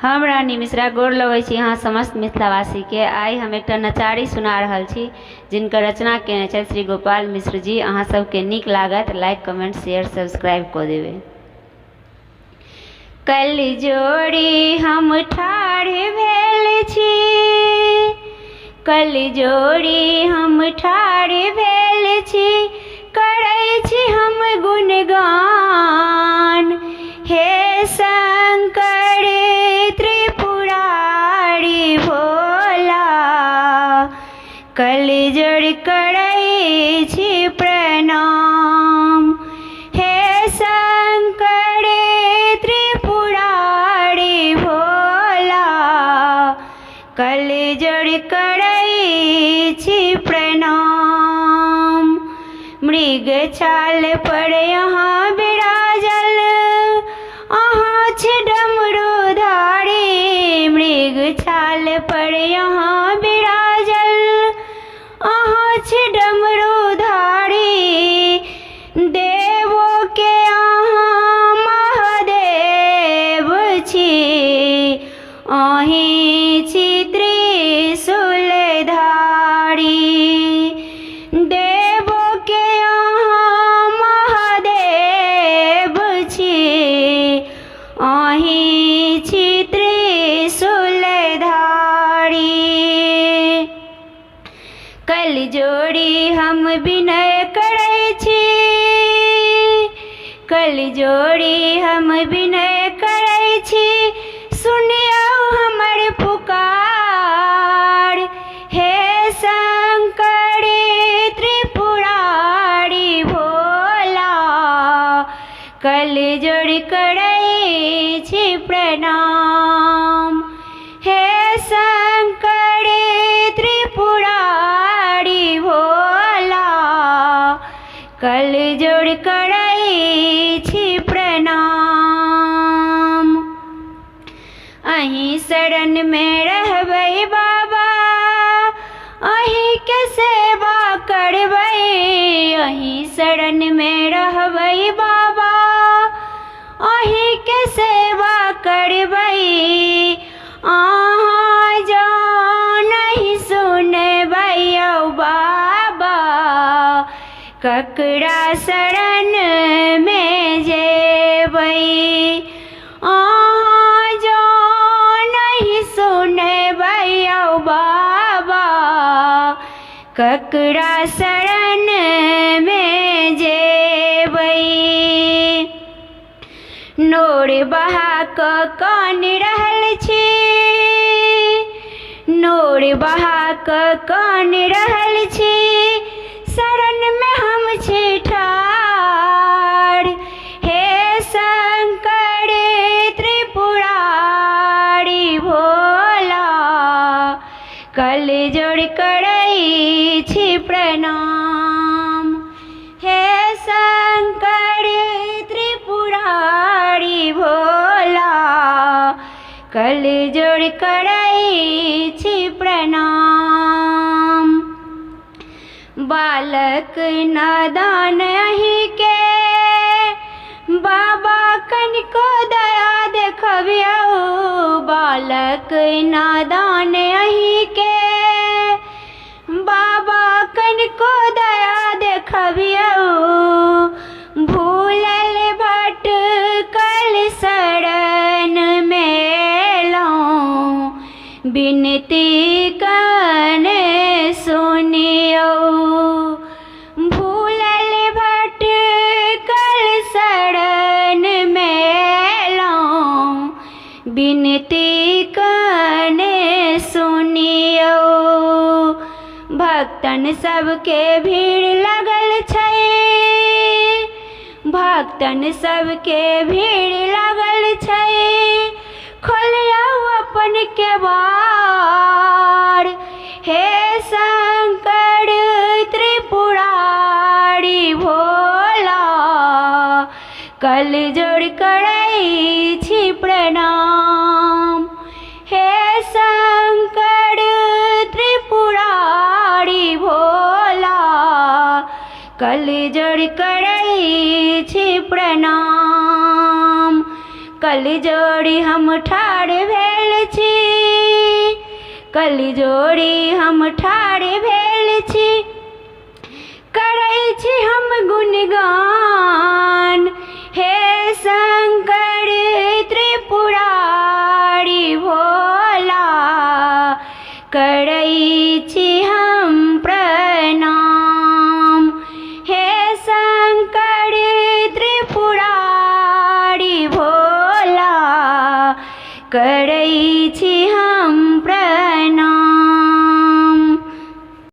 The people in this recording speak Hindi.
हम रानी मिश्रा गोर लगै छी यहाँ समस्त मिथिलावासी के। आइ हम एकटा नचारी सुना रहल छी जिनकर रचना केने छथि श्री गोपाल मिश्र जी। अहाँ सबके नीक लागत लाइक कमेंट शेयर सब्सक्राइब कऽ देबै। कल जोड़ी हम ठाढ़ भेल छी, कल जोड़ी हम ठाढ़ भेल छी, करै छी हम गुणगान। हे शंकर त्रिपुरारी भोला, कल जोड़ करै छी प्रणाम। हे शंकर त्रिपुरारी भोला, कल जोड़ करै छी प्रणाम। मृग छाल पर यहाँ विराजल, अहाँ छी डमरूधारी। मृग छाल पर यहाँ विराजल, अहाँ छी डमरूधारी। देवो के अहाँ महादेव छी, अहीं छी त्रिशूलधारी। देवो के अहाँ महादेव छी, अहीं छी त्रिशूलधारी। कल जोड़ी हम विनय करै छी, कल जोड़ी हम विनय करै छी, सुनियौ हमर पुकार। हे शंकर त्रिपुरारी भोला, कल जोड़ करै छी प्रणाम। हे शंकर त्रिपुरारी भोला, कल जोड़ करै छी प्रणाम। अहीं शरण में रहबै बाबा, अहीं के सेवा करबै। अहीं शरण में रहबै बाबा, अहीं के सेवा करबै। अहाँ जो नहीं सुनबै यौ बाबा, ककरा शरण में जेबै। अहाँ जो नहीं सुनबै यौ बाबा, ककरा शरण में जेबै। नोर बहा कऽ कान रहल छी, नोर बहा कऽ कान रहल छी, शरण में हम छी ठाढ़। हे शंकर त्रिपुरारी भोला, कल जोड़ करै छी प्रणाम। हे शंकर त्रिपुरारी भोला, कल जोड़ करै छी प्रणाम। बालक नादान अहीं के, बाबा कनिको दया देखबियौ। बालक नादान अहीं के, बाबा कनिको दया देखबियौ। भूलल भटकल शरण में एलौं, बिनती कने सुनियौ। भूलल भटकल शरण में एलौं, बिनती कने सुनियौ। भक्तन सबके भीड़ लगल छै, भक्तन सबके भीड़ लगल छै, खोलियौ अपन केवाड़। हे शंकर त्रिपुरारी भोला, कल जोड़ करै छी प्रणाम। हे शंकर त्रिपुरारी भोला, कल जोड़ करै छी प्रणाम। कली जोड़ी हम ठाढ़ भेल छी, कली जोड़ी हम ठाढ़ भेल छी, करै छी हम गुणगान, हे शंकर त्रिपुरारी भोला, करै छी हम प्रणाम, हे शंकर त्रिपुरारी भोला, करै छी हम प्रणाम।